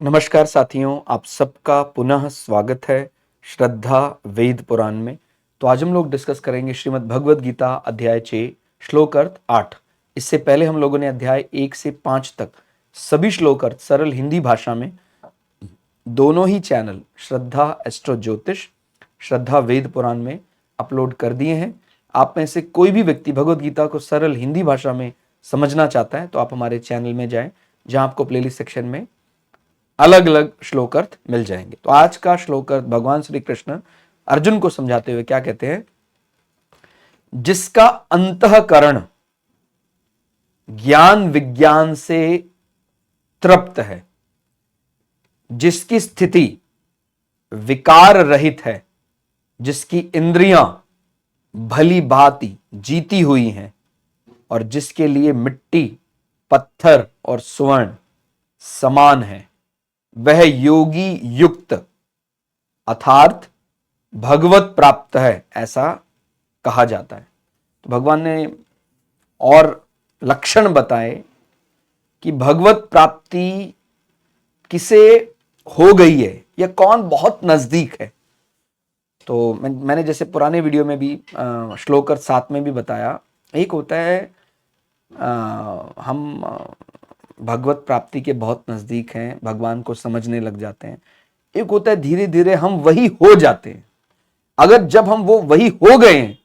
नमस्कार साथियों, आप सबका पुनः स्वागत है श्रद्धा वेद पुराण में। तो आज हम लोग डिस्कस करेंगे श्रीमद् भगवद गीता अध्याय 6 श्लोक अर्थ 8। इससे पहले हम लोगों ने अध्याय 1 से 5 तक सभी श्लोक अर्थ सरल हिंदी भाषा में दोनों ही चैनल श्रद्धा एस्ट्रो ज्योतिष, श्रद्धा वेद पुराण में अपलोड कर दिए हैं। आप में से कोई भी व्यक्ति भगवद गीता को सरल हिंदी भाषा में समझना चाहता है तो आप हमारे चैनल में जाएं, जहां आपको प्लेलिस्ट सेक्शन में अलग अलग श्लोक अर्थ मिल जाएंगे। तो आज का श्लोक अर्थ भगवान श्री कृष्ण अर्जुन को समझाते हुए क्या कहते हैं? जिसका अंतःकरण ज्ञान विज्ञान से तृप्त है, जिसकी स्थिति विकार रहित है, जिसकी इंद्रियां भली भांति जीती हुई हैं और जिसके लिए मिट्टी, पत्थर और स्वर्ण समान है, वह योगी युक्त अर्थात भगवत प्राप्त है, ऐसा कहा जाता है। तो भगवान ने और लक्षण बताए कि भगवत प्राप्ति किसे हो गई है या कौन बहुत नजदीक है। तो मैंने जैसे पुराने वीडियो में भी श्लोक अर्थ 7 में भी बताया, एक होता है हम भगवत प्राप्ति के बहुत नजदीक हैं, भगवान को समझने लग जाते हैं। एक होता है धीरे धीरे हम वही हो जाते हैं। अगर जब हम वो वही हो गए हैं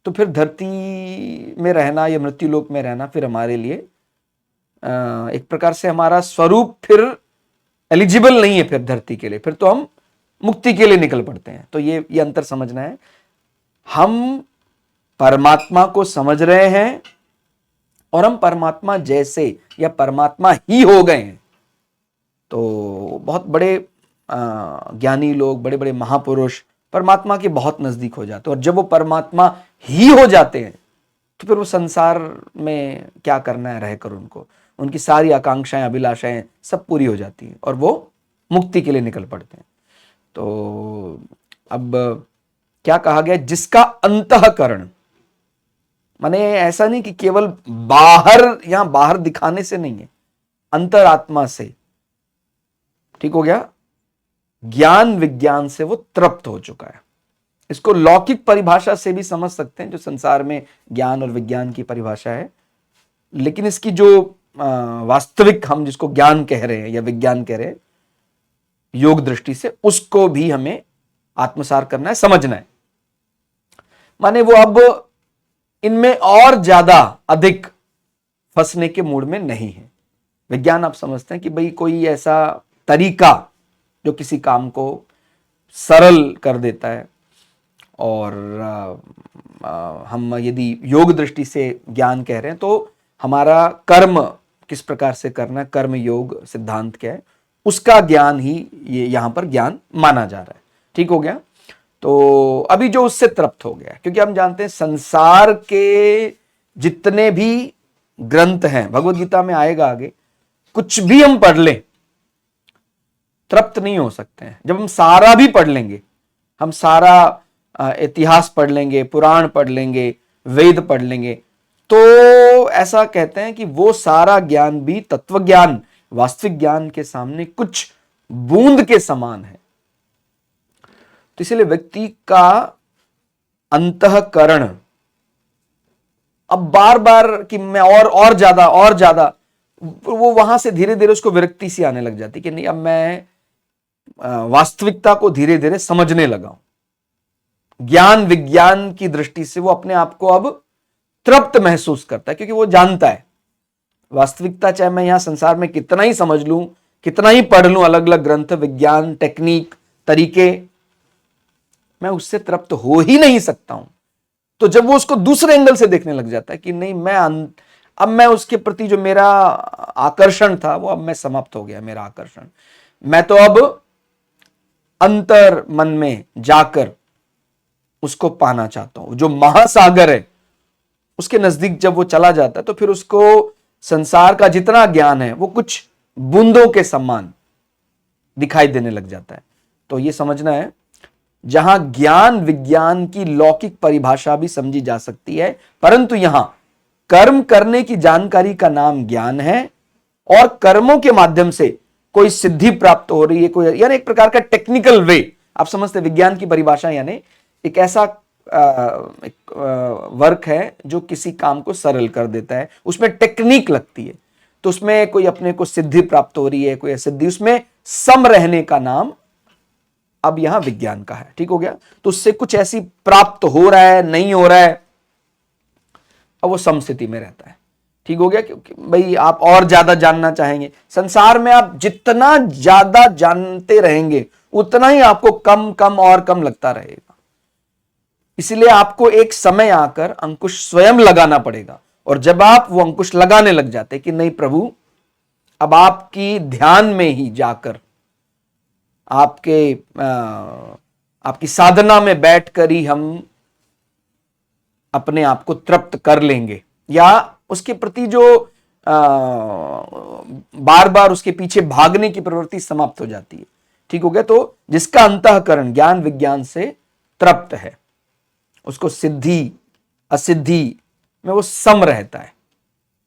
तो फिर धरती में रहना या मृत्यु लोक में रहना फिर हमारे लिए एक प्रकार से हमारा स्वरूप फिर एलिजिबल नहीं है फिर धरती के लिए, फिर तो हम मुक्ति के लिए निकल पड़ते हैं। तो ये अंतर समझना है। हम परमात्मा को समझ रहे हैं और हम परमात्मा जैसे या परमात्मा ही हो गए हैं। तो बहुत बड़े ज्ञानी लोग, बड़े बड़े महापुरुष परमात्मा के बहुत नजदीक हो जाते हैं, और जब वो परमात्मा ही हो जाते हैं तो फिर वो संसार में क्या करना है रहकर उनकी सारी आकांक्षाएं, अभिलाषाएं सब पूरी हो जाती हैं और वो मुक्ति के लिए निकल पड़ते हैं। तो अब क्या कहा गया? जिसका अंतःकरण, माने ऐसा नहीं कि केवल बाहर, यहां बाहर दिखाने से नहीं है, अंतरात्मा से, ठीक हो गया, ज्ञान विज्ञान से वो तृप्त हो चुका है। इसको लौकिक परिभाषा से भी समझ सकते हैं, जो संसार में ज्ञान और विज्ञान की परिभाषा है, लेकिन इसकी जो वास्तविक हम जिसको ज्ञान कह रहे हैं या विज्ञान कह रहे हैं योग दृष्टि से, उसको भी हमें आत्मसार करना है, समझना है। माने वो अब इनमें और ज्यादा अधिक फंसने के मूड में नहीं है। विज्ञान आप समझते हैं कि भाई कोई ऐसा तरीका जो किसी काम को सरल कर देता है, और हम यदि योग दृष्टि से ज्ञान कह रहे हैं तो हमारा कर्म किस प्रकार से करना है, कर्म योग सिद्धांत क्या है, उसका ज्ञान ही ये यहां पर ज्ञान माना जा रहा है। ठीक हो गया? तो अभी जो उससे तृप्त हो गया, क्योंकि हम जानते हैं संसार के जितने भी ग्रंथ हैं, भगवत गीता में आएगा आगे, कुछ भी हम पढ़ लें तृप्त नहीं हो सकते हैं। जब हम सारा भी पढ़ लेंगे, हम सारा इतिहास पढ़ लेंगे, पुराण पढ़ लेंगे, वेद पढ़ लेंगे, तो ऐसा कहते हैं कि वो सारा ज्ञान भी तत्व ज्ञान, वास्तविक ज्ञान के सामने कुछ बूंद के समान है। तो इसलिए व्यक्ति का अंतःकरण अब बार बार कि मैं और ज्यादा, वो वहां से धीरे धीरे उसको विरक्ति सी आने लग जाती कि नहीं, अब मैं वास्तविकता को धीरे धीरे समझने लगा हूं। ज्ञान विज्ञान की दृष्टि से वो अपने आप को अब तृप्त महसूस करता है, क्योंकि वो जानता है वास्तविकता, चाहे मैं यहां संसार में कितना ही समझ लूं, कितना ही पढ़ लूं, अलग अलग ग्रंथ, विज्ञान, टेक्निक, तरीके, मैं उससे तृप्त हो ही नहीं सकता हूं। तो जब वो उसको दूसरे एंगल से देखने लग जाता है कि नहीं, अब मैं उसके प्रति जो मेरा आकर्षण था वो अब मैं समाप्त हो गया, मेरा आकर्षण, मैं तो अब अंतर मन में जाकर उसको पाना चाहता हूं। जो महासागर है उसके नजदीक जब वो चला जाता है तो फिर उसको संसार का जितना ज्ञान है वो कुछ बूंदों के समान दिखाई देने लग जाता है। तो ये समझना है, जहां ज्ञान विज्ञान की लौकिक परिभाषा भी समझी जा सकती है, परंतु यहां कर्म करने की जानकारी का नाम ज्ञान है, और कर्मों के माध्यम से कोई सिद्धि प्राप्त हो रही है, कोई यानी एक प्रकार का टेक्निकल वे, आप समझते, विज्ञान की परिभाषा यानी एक ऐसा वर्क है जो किसी काम को सरल कर देता है, उसमें टेक्निक लगती है, तो उसमें कोई अपने को सिद्धि प्राप्त हो रही है, कोई सिद्धि, उसमें सम रहने का नाम अब यहां विज्ञान का है। ठीक हो गया? तो उससे कुछ ऐसी प्राप्त हो रहा है, नहीं हो रहा है, अब वो सम स्थिति में रहता है। ठीक हो गया? क्योंकि भाई आप और ज्यादा जानना चाहेंगे, संसार में आप जितना ज्यादा जानते रहेंगे उतना ही आपको कम कम और कम लगता रहेगा। इसलिए आपको एक समय आकर अंकुश स्वयं लगाना पड़ेगा, और जब आप वो अंकुश लगाने लग जाते कि नहीं प्रभु, अब आपकी ध्यान में ही जाकर आपकी साधना में बैठकर ही हम अपने आप को तृप्त कर लेंगे, या उसके प्रति जो बार बार उसके पीछे भागने की प्रवृत्ति समाप्त हो जाती है। ठीक हो गया? तो जिसका अंतःकरण ज्ञान विज्ञान से तृप्त है, उसको सिद्धि असिद्धि में वो सम रहता है,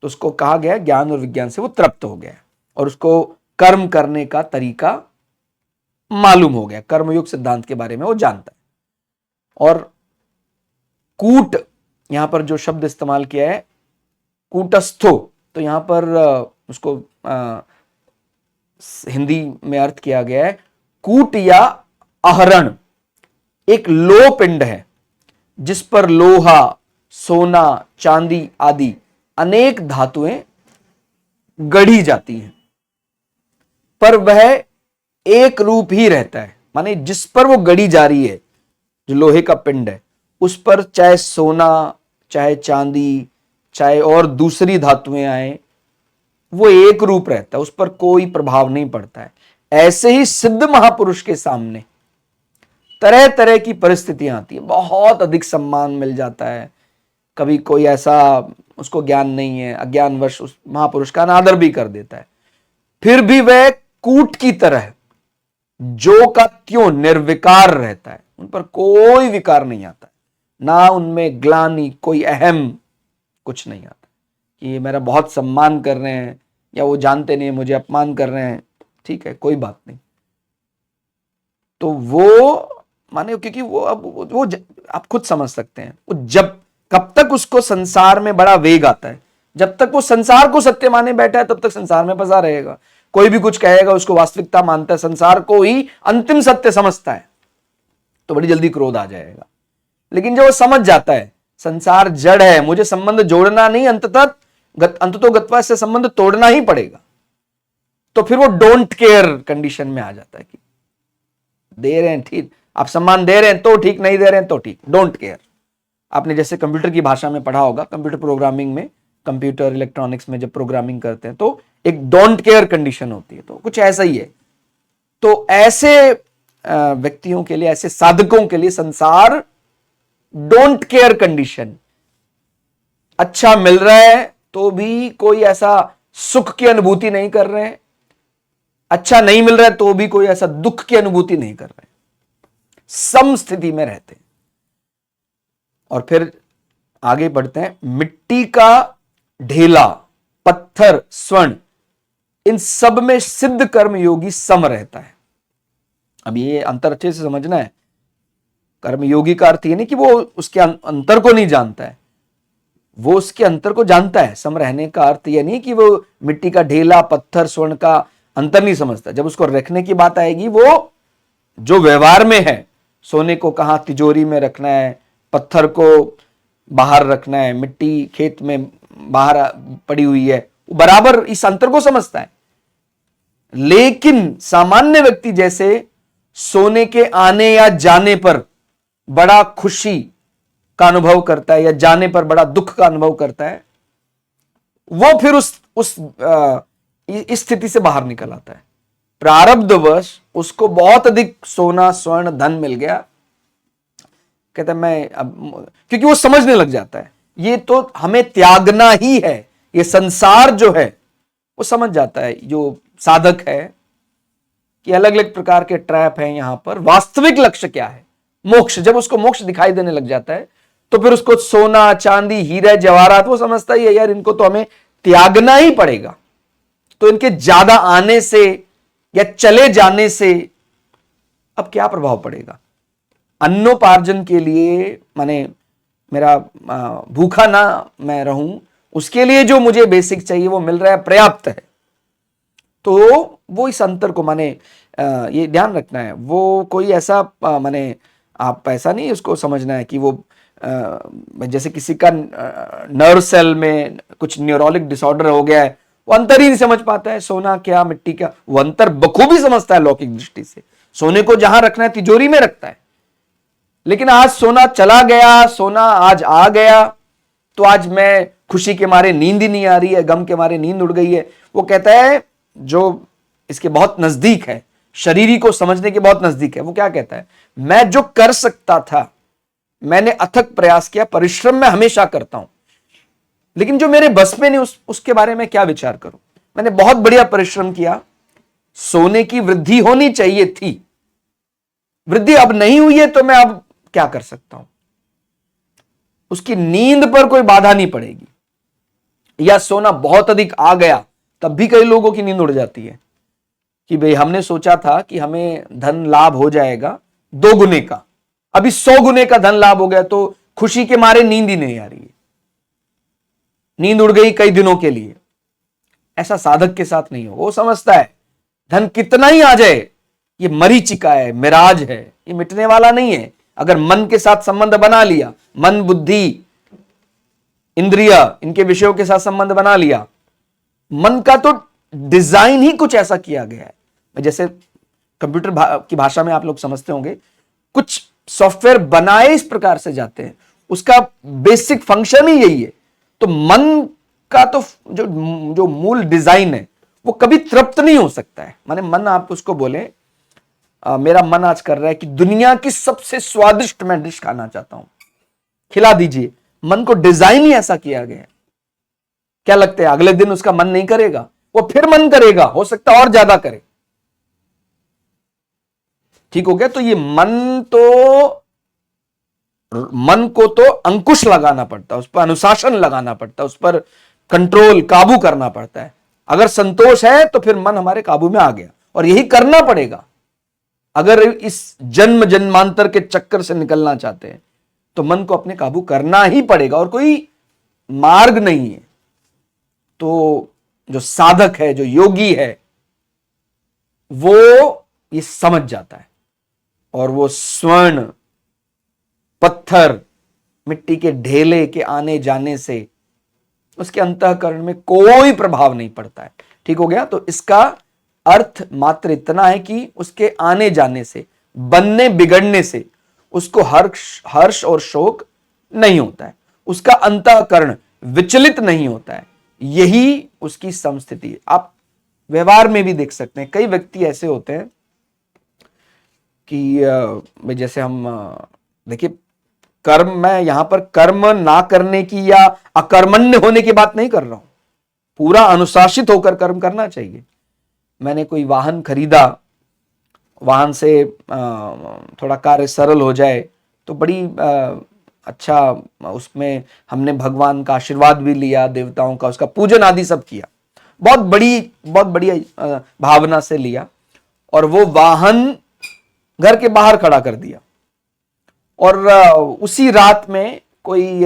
तो उसको कहा गया ज्ञान और विज्ञान से वो तृप्त हो गया, और उसको कर्म करने का तरीका मालूम हो गया, कर्मयोग सिद्धांत के बारे में वो जानता है। और कूट, यहां पर जो शब्द इस्तेमाल किया है कूटस्थो, तो यहां पर उसको हिंदी में अर्थ किया गया है कूट या आहरण। एक लोह पिंड है जिस पर लोहा, सोना, चांदी आदि अनेक धातुएं गढ़ी जाती हैं, पर वह एक रूप ही रहता है। माने जिस पर वो गढ़ी जा रही है, जो लोहे का पिंड है, उस पर चाहे सोना, चाहे चांदी, चाहे और दूसरी धातुएं आए, वो एक रूप रहता है, उस पर कोई प्रभाव नहीं पड़ता है। ऐसे ही सिद्ध महापुरुष के सामने तरह तरह की परिस्थितियां आती है, बहुत अधिक सम्मान मिल जाता है, कभी कोई ऐसा उसको ज्ञान नहीं है, अज्ञानवश उस महापुरुष का अनादर भी कर देता है, फिर भी वह कूट की तरह जो का त्यों निर्विकार रहता है, उन पर कोई विकार नहीं आता, ना उनमें ग्लानि, कोई अहम कुछ नहीं आता कि ये मेरा बहुत सम्मान कर रहे हैं या वो जानते नहीं मुझे अपमान कर रहे हैं। ठीक है, कोई बात नहीं। तो वो माने, क्योंकि वो आप खुद समझ सकते हैं, वो जब कब तक उसको संसार में बड़ा वेग आता है, जब तक वो संसार को सत्य माने बैठा है तब तक संसार में फंसा रहेगा। कोई भी कुछ कहेगा उसको वास्तविकता मानता है, संसार को ही अंतिम सत्य समझता है, तो बड़ी जल्दी क्रोध आ जाएगा। लेकिन जब वो समझ जाता है संसार जड़ है, मुझे संबंध जोड़ना नहीं, अंततो गत्वा से संबंध तोड़ना ही पड़ेगा, तो फिर वो डोंट केयर कंडीशन में आ जाता है कि दे रहे हैं ठीक, आप सम्मान दे रहे हैं तो ठीक, नहीं दे रहे हैं तो ठीक, डोंट केयर। आपने जैसे कंप्यूटर की भाषा में पढ़ा होगा, कंप्यूटर प्रोग्रामिंग में, कंप्यूटर इलेक्ट्रॉनिक्स में जब प्रोग्रामिंग करते हैं तो एक डोंट केयर कंडीशन होती है, तो कुछ ऐसा ही है। तो ऐसे व्यक्तियों के लिए, ऐसे साधकों के लिए संसार डोंट केयर कंडीशन, अच्छा मिल रहा है तो भी कोई ऐसा सुख की अनुभूति नहीं कर रहे हैं, अच्छा नहीं मिल रहा है तो भी कोई ऐसा दुख की अनुभूति नहीं कर रहे हैं, सम स्थिति में रहते हैं। और फिर आगे बढ़ते हैं, मिट्टी का ढेला, पत्थर, स्वर्ण, इन सब में सिद्ध कर्म योगी सम रहता है। अब ये अंतर अच्छे से समझना है। कर्म योगी का अर्थ ये नहीं कि वो उसके अंतर को नहीं जानता है, वो उसके अंतर को जानता है। सम रहने का अर्थ यह नहीं कि वो मिट्टी का ढेला, पत्थर, स्वर्ण का अंतर नहीं समझता। जब उसको रखने की बात आएगी, वो जो व्यवहार में है, सोने को कहां तिजोरी में रखना है, पत्थर को बाहर रखना है, मिट्टी खेत में बाहर पड़ी हुई है, वो बराबर इस अंतर को समझता है। लेकिन सामान्य व्यक्ति जैसे सोने के आने या जाने पर बड़ा खुशी का अनुभव करता है या जाने पर बड़ा दुख का अनुभव करता है, वो फिर इस स्थिति से बाहर निकल आता है। प्रारब्धवश उसको बहुत अधिक सोना, स्वर्ण, धन मिल गया, कहता है मैं अब, क्योंकि वो समझने लग जाता है ये तो हमें त्यागना ही है, ये संसार जो है वो समझ जाता है जो साधक है कि अलग अलग प्रकार के ट्रैप हैं यहां पर, वास्तविक लक्ष्य क्या है, मोक्ष। जब उसको मोक्ष दिखाई देने लग जाता है तो फिर उसको सोना, चांदी, हीरे, जवाहरात, वो समझता ही है यार इनको तो हमें त्यागना ही पड़ेगा, तो इनके ज्यादा आने से या चले जाने से अब क्या प्रभाव पड़ेगा? अन्नोपार्जन के लिए, माने मेरा भूखा ना मैं रहूं, उसके लिए जो मुझे बेसिक चाहिए वो मिल रहा है, पर्याप्त है। तो वो इस अंतर को, माने ये ध्यान रखना है, वो कोई ऐसा माने आप ऐसा नहीं उसको समझना है कि वो जैसे किसी का नर्व सेल में कुछ न्यूरोलिक डिसऑर्डर हो गया है, वो अंतर ही नहीं समझ पाता है, सोना क्या मिट्टी क्या, वो अंतर बखूबी समझता है लौकिक दृष्टि से। सोने को जहां रखना है तिजोरी में रखता है, लेकिन आज सोना चला गया, सोना आज आ गया, तो आज मैं खुशी के मारे नींद ही नहीं आ रही है, गम के मारे नींद उड़ गई है। वो कहता है, जो इसके बहुत नजदीक है, शरीरी को समझने के बहुत नजदीक है, वो क्या कहता है, मैं जो कर सकता था मैंने अथक प्रयास किया, परिश्रम मैं हमेशा करता हूं, लेकिन जो मेरे बस में नहीं उसके बारे में क्या विचार करूं। मैंने बहुत बढ़िया परिश्रम किया, सोने की वृद्धि होनी चाहिए थी, वृद्धि अब नहीं हुई है, तो मैं अब क्या कर सकता हूं। उसकी नींद पर कोई बाधा नहीं पड़ेगी, या सोना बहुत अधिक आ गया, तब भी कई लोगों की नींद उड़ जाती है कि भाई हमने सोचा था कि हमें धन लाभ हो जाएगा 2 गुने का, अभी 100 गुने का धन लाभ हो गया, तो खुशी के मारे नींद ही नहीं आ रही है, नींद उड़ गई कई दिनों के लिए। ऐसा साधक के साथ नहीं हो। वो समझता है धन कितना ही आ जाए, ये मरीचिका है, मिराज है, ये मिटने वाला नहीं है। अगर मन के साथ संबंध बना लिया, मन बुद्धि इंद्रिय इनके विषयों के साथ संबंध बना लिया, मन का तो डिजाइन ही कुछ ऐसा किया गया है। जैसे कंप्यूटर की भाषा में आप लोग समझते होंगे, कुछ सॉफ्टवेयर बनाए इस प्रकार से जाते हैं, उसका बेसिक फंक्शन ही यही है। तो मन का तो जो मूल डिजाइन है वो कभी तृप्त नहीं हो सकता है। माने मन, आप उसको बोले मेरा मन आज कर रहा है कि दुनिया की सबसे स्वादिष्ट मैं डिश खाना चाहता हूं, खिला दीजिए। मन को डिजाइन ही ऐसा किया गया है। क्या लगता है अगले दिन उसका मन नहीं करेगा? वो फिर मन करेगा, हो सकता है और ज्यादा करे। ठीक हो गया? तो ये मन को तो अंकुश लगाना पड़ता है, उस पर अनुशासन लगाना पड़ता है, उस पर कंट्रोल, काबू करना पड़ता है। अगर संतोष है तो फिर मन हमारे काबू में आ गया, और यही करना पड़ेगा। अगर इस जन्म जन्मांतर के चक्कर से निकलना चाहते हैं तो मन को अपने काबू करना ही पड़ेगा, और कोई मार्ग नहीं है। तो जो साधक है, जो योगी है, वो ये समझ जाता है, और वो स्वर्ण, पत्थर, मिट्टी के ढेले के आने जाने से उसके अंतःकरण में कोई प्रभाव नहीं पड़ता है। ठीक हो गया? तो इसका अर्थ मात्र इतना है कि उसके आने जाने से, बनने बिगड़ने से उसको हर्ष और शोक नहीं होता है, उसका अंतःकरण विचलित नहीं होता है। यही उसकी समस्थिति है। आप व्यवहार में भी देख सकते हैं, कई व्यक्ति ऐसे होते हैं कि जैसे हम देखिए, कर्म, मैं यहां पर कर्म ना करने की या अकर्मण्य होने की बात नहीं कर रहा हूं, पूरा अनुशासित होकर कर्म करना चाहिए। मैंने कोई वाहन खरीदा, वाहन से थोड़ा कार्य सरल हो जाए तो बड़ी अच्छा, उसमें हमने भगवान का आशीर्वाद भी लिया, देवताओं का, उसका पूजन आदि सब किया, बहुत बढ़िया भावना से लिया, और वो वाहन घर के बाहर खड़ा कर दिया, और उसी रात में कोई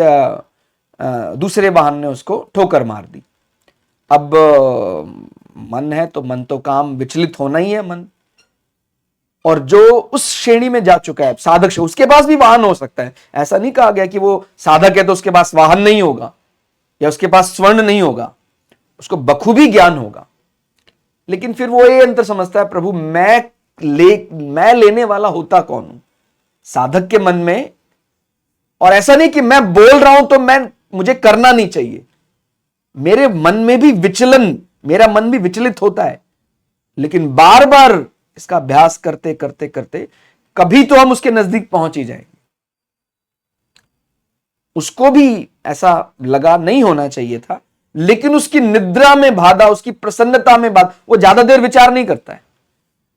दूसरे वाहन ने उसको ठोकर मार दी। अब मन है तो मन तो काम विचलित होना ही है मन, और जो उस श्रेणी में जा चुका है साधक से, उसके पास भी वाहन हो सकता है। ऐसा नहीं कहा गया कि वो साधक है तो उसके पास वाहन नहीं होगा या उसके पास स्वर्ण नहीं होगा, उसको बखूबी ज्ञान होगा। लेकिन फिर वो ये अंतर समझता है, प्रभु मैं लेने वाला होता कौन हूं साधक के मन में। और ऐसा नहीं कि मैं बोल रहा हूं तो मुझे करना नहीं चाहिए, मेरे मन में भी विचलन, मेरा मन भी विचलित होता है, लेकिन बार बार इसका अभ्यास करते करते करते कभी तो हम उसके नजदीक पहुंच ही जाएंगे। उसको भी ऐसा लगा नहीं होना चाहिए था, लेकिन उसकी निद्रा में बाधा, उसकी प्रसन्नता में बाधा, वो ज्यादा देर विचार नहीं करता है।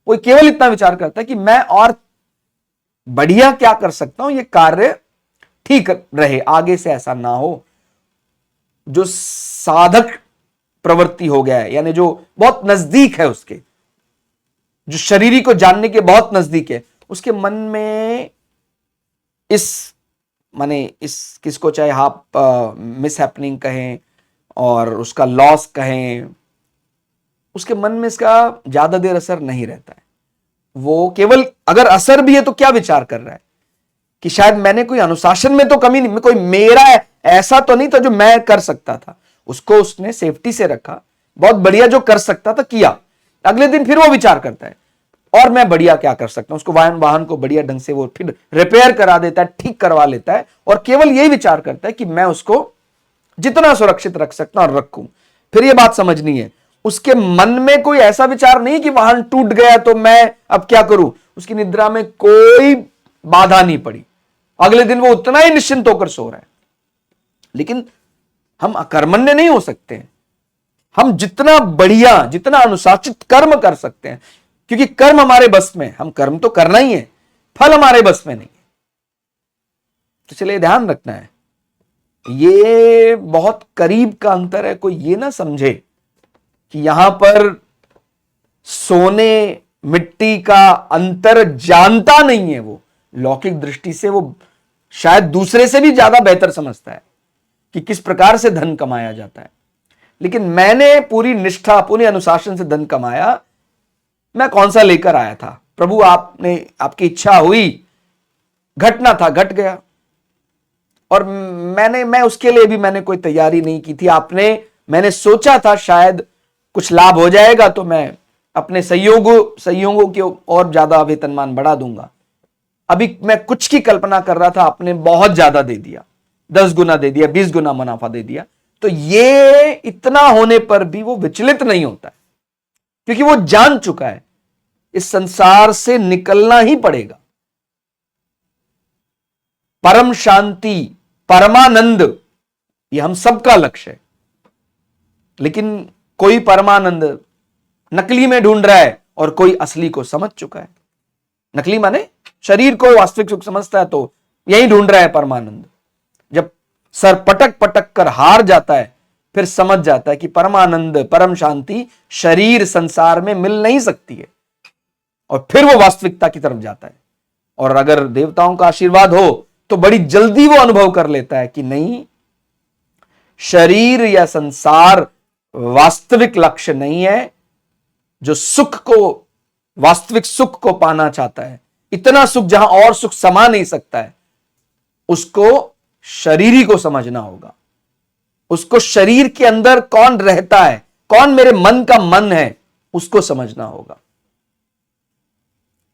वो केवल इतना विचार करता है कि मैं और बढ़िया क्या कर सकता हूं, ये कार्य ठीक रहे, आगे से ऐसा ना हो। जो साधक प्रवृत्ति हो गया है, यानी जो बहुत नजदीक है उसके, जो शरीरी को जानने के बहुत नजदीक है, उसके मन में इस किसको चाहे आप मिस हैपनिंग कहें और उसका लॉस कहें, उसके मन में इसका ज्यादा देर असर नहीं रहता है। वो केवल अगर असर भी है तो क्या विचार कर रहा है कि शायद मैंने कोई अनुशासन में तो कमी नहीं, कोई मेरा ऐसा तो नहीं था जो मैं कर सकता था। उसको उसने सेफ्टी से रखा, बहुत बढ़िया जो कर सकता था किया। अगले दिन फिर वो विचार करता है और मैं बढ़िया क्या कर सकता हूं, उसको वाहन को बढ़िया ढंग से वो फिर रिपेयर करा देता है, ठीक करवा लेता है और केवल यही विचार करता है कि मैं उसको जितना सुरक्षित रख सकता हूं और रखूं। फिर ये बात समझनी है, उसके मन में कोई ऐसा विचार नहीं कि वाहन टूट गया तो मैं अब क्या करूं। उसकी निद्रा में कोई बाधा नहीं पड़ी, अगले दिन वो उतना ही निश्चिंत होकर सो रहा है। लेकिन हम अकर्मण्य नहीं हो सकते हैं। हम जितना बढ़िया, जितना अनुशासित कर्म कर सकते हैं, क्योंकि कर्म हमारे बस में, हम कर्म तो करना ही है, फल हमारे बस में नहीं है। तो चलिए ध्यान रखना है, ये बहुत करीब का अंतर है। कोई ये ना समझे कि यहां पर सोने मिट्टी का अंतर जानता नहीं है। वो लौकिक दृष्टि से वो शायद दूसरे से भी ज्यादा बेहतर समझता है कि किस प्रकार से धन कमाया जाता है। लेकिन मैंने पूरी निष्ठा, पूरी अनुशासन से धन कमाया, मैं कौन सा लेकर आया था। प्रभु आपने, आपकी इच्छा हुई, घटना था, घट गया। और मैं उसके लिए भी मैंने कोई तैयारी नहीं की थी। मैंने सोचा था शायद कुछ लाभ हो जाएगा तो मैं अपने सहयोगों के और ज्यादा वेतनमान बढ़ा दूंगा। अभी मैं कुछ की कल्पना कर रहा था, आपने बहुत ज्यादा दे दिया, 10 गुना दे दिया, 20 गुना मुनाफा दे दिया। तो ये इतना होने पर भी वो विचलित नहीं होता है, क्योंकि वो जान चुका है इस संसार से निकलना ही पड़ेगा। परम शांति, परमानंद, ये हम सबका लक्ष्य है। लेकिन कोई परमानंद नकली में ढूंढ रहा है और कोई असली को समझ चुका है। नकली माने शरीर को वास्तविक सुख समझता है तो यही ढूंढ रहा है परमानंद। जब सर पटक पटक कर हार जाता है, फिर समझ जाता है कि परमानंद, परम शांति शरीर संसार में मिल नहीं सकती है, और फिर वो वास्तविकता की तरफ जाता है। और अगर देवताओं का आशीर्वाद हो तो बड़ी जल्दी वो अनुभव कर लेता है कि नहीं, शरीर या संसार वास्तविक लक्ष्य नहीं है। जो सुख को, वास्तविक सुख को पाना चाहता है, इतना सुख जहां और सुख समा नहीं सकता है, उसको शरीरी को समझना होगा। उसको शरीर के अंदर कौन रहता है, कौन मेरे मन का मन है, उसको समझना होगा।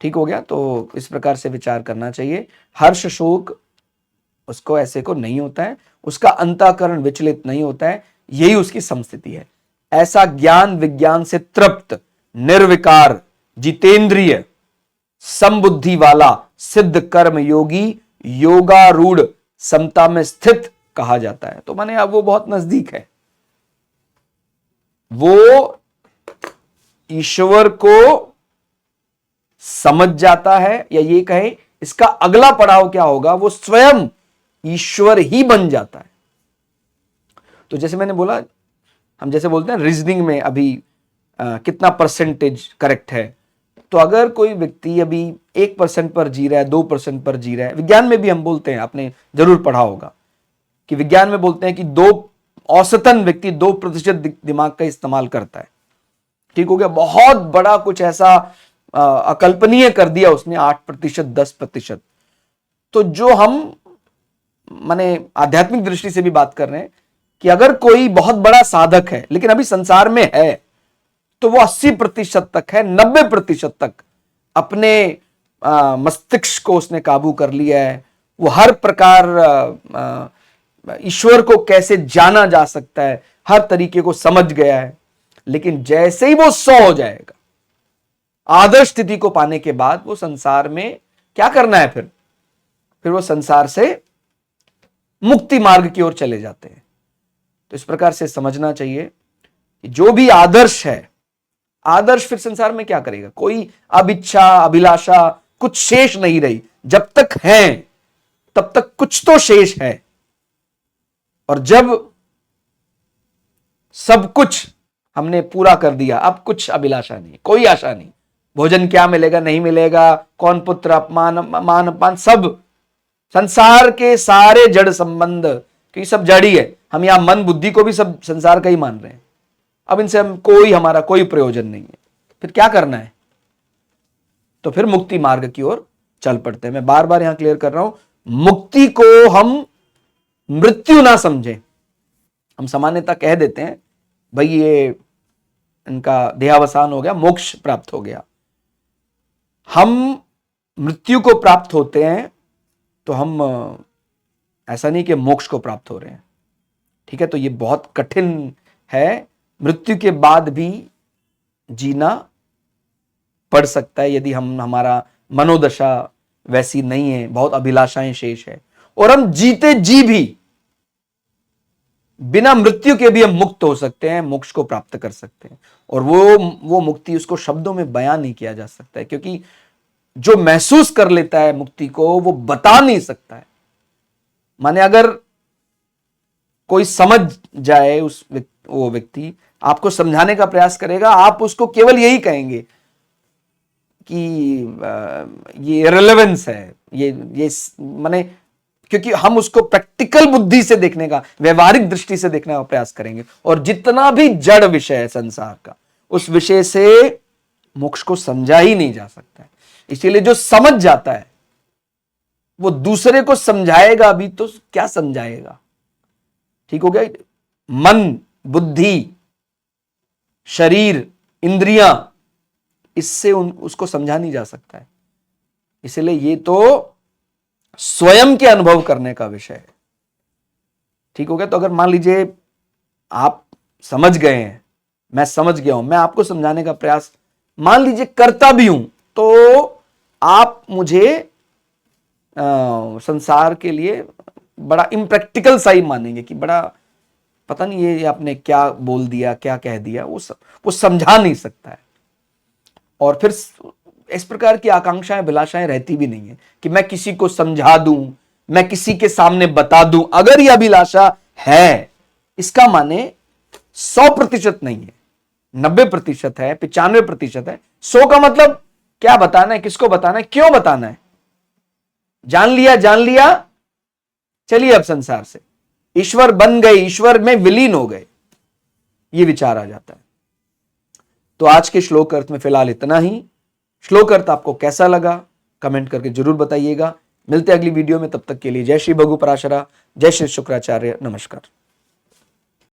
ठीक हो गया? तो इस प्रकार से विचार करना चाहिए। हर्ष शोक उसको ऐसे को नहीं होता है, उसका अंतःकरण विचलित नहीं होता है, यही उसकी समस्थिति है। ऐसा ज्ञान विज्ञान से तृप्त, निर्विकार, जितेंद्रिय, समबुद्धि वाला सिद्ध कर्म योगी योगारूढ़ समता में स्थित कहा जाता है। तो माने अब वो बहुत नजदीक है, वो ईश्वर को समझ जाता है, या ये कहें इसका अगला पड़ाव क्या होगा, वो स्वयं ईश्वर ही बन जाता है। तो जैसे मैंने बोला, हम जैसे बोलते हैं रीजनिंग में अभी कितना परसेंटेज करेक्ट है, तो अगर कोई व्यक्ति अभी 1% पर जी रहा है, 2% पर जी रहा है, विज्ञान में भी हम बोलते हैं, आपने जरूर पढ़ा होगा कि विज्ञान में बोलते हैं कि औसतन व्यक्ति 2% दिमाग का इस्तेमाल करता है। ठीक हो गया? बहुत बड़ा कुछ ऐसा अकल्पनीय कर दिया उसने, 8%, 10%। तो जो हम माने आध्यात्मिक दृष्टि से भी बात कर रहे हैं कि अगर कोई बहुत बड़ा साधक है लेकिन अभी संसार में है, तो वो 80% तक है, 90% तक अपने मस्तिष्क को उसने काबू कर लिया है। वो हर प्रकार ईश्वर को कैसे जाना जा सकता है, हर तरीके को समझ गया है। लेकिन जैसे ही वो 100 हो जाएगा, आदर्श स्थिति को पाने के बाद वो संसार में क्या करना है, फिर वो संसार से मुक्ति मार्ग की ओर चले जाते हैं। तो इस प्रकार से समझना चाहिए कि जो भी आदर्श है, आदर्श फिर संसार में क्या करेगा, कोई अब इच्छा अभिलाषा कुछ शेष नहीं रही। जब तक है तब तक कुछ तो शेष है, और जब सब कुछ हमने पूरा कर दिया, अब कुछ अभिलाषा नहीं, कोई आशा नहीं, भोजन क्या मिलेगा नहीं मिलेगा, कौन पुत्र, अपमान मान अपमान, सब संसार के सारे जड़ संबंध, क्योंकि सब जड़ ही है, हम यहां मन बुद्धि को भी सब संसार का ही मान रहे हैं। अब इनसे हम हमारा कोई प्रयोजन नहीं है, फिर क्या करना है? तो फिर मुक्ति मार्ग की ओर चल पड़ते हैं। मैं बार बार यहां क्लियर कर रहा हूं, मुक्ति को हम मृत्यु ना समझें। हम सामान्यतः कह देते हैं भाई ये इनका देहावसान हो गया, मोक्ष प्राप्त हो गया। हम मृत्यु को प्राप्त होते हैं तो हम ऐसा नहीं कि मोक्ष को प्राप्त हो रहे हैं, ठीक है? तो ये बहुत कठिन है, मृत्यु के बाद भी जीना पड़ सकता है यदि हमारा मनोदशा वैसी नहीं है, बहुत अभिलाषाएं शेष है, और हम जीते जी भी बिना मृत्यु के भी हम मुक्त हो सकते हैं, मोक्ष को प्राप्त कर सकते हैं। और वो मुक्ति, उसको शब्दों में बयान नहीं किया जा सकता है, क्योंकि जो महसूस कर लेता है मुक्ति को वो बता नहीं सकता है। माने अगर कोई समझ जाए, वो व्यक्ति आपको समझाने का प्रयास करेगा, आप उसको केवल यही कहेंगे कि ये रिलेवेंस है, ये माने, क्योंकि हम उसको प्रैक्टिकल बुद्धि से देखने का, व्यवहारिक दृष्टि से देखने का प्रयास करेंगे। और जितना भी जड़ विषय है संसार का, उस विषय से मोक्ष को समझा ही नहीं जा सकता है। इसीलिए जो समझ जाता है वो दूसरे को समझाएगा भी तो क्या समझाएगा? ठीक हो गया? मन, बुद्धि, शरीर, इंद्रियां, इससे उसको समझा नहीं जा सकता है। इसलिए ये तो स्वयं के अनुभव करने का विषय है। ठीक हो गया? तो अगर मान लीजिए आप समझ गए हैं, मैं समझ गया हूं, मैं आपको समझाने का प्रयास मान लीजिए करता भी हूं, तो आप मुझे संसार के लिए बड़ा इम्प्रैक्टिकल सा ही मानेंगे कि बड़ा पता नहीं ये आपने क्या बोल दिया, क्या कह दिया, वो समझा नहीं सकता है। और फिर इस प्रकार की आकांक्षाएं, अभिलाषाएं रहती भी नहीं है कि मैं किसी को समझा दूं, मैं किसी के सामने बता दूं। अगर यह अभिलाषा है, इसका माने 100% नहीं है, 90% है, 95% है। 100 का मतलब क्या बताना है, किसको बताना है, क्यों बताना है? जान लिया, चलिए अब संसार से ईश्वर बन गए, ईश्वर में विलीन हो गए, ये विचार आ जाता है। तो आज के श्लोक अर्थ में फिलहाल इतना ही। श्लोक अर्थ आपको कैसा लगा कमेंट करके जरूर बताइएगा। मिलते हैं अगली वीडियो में, तब तक के लिए जय श्री भगु पराशरा, जय श्री शुक्राचार्य, नमस्कार।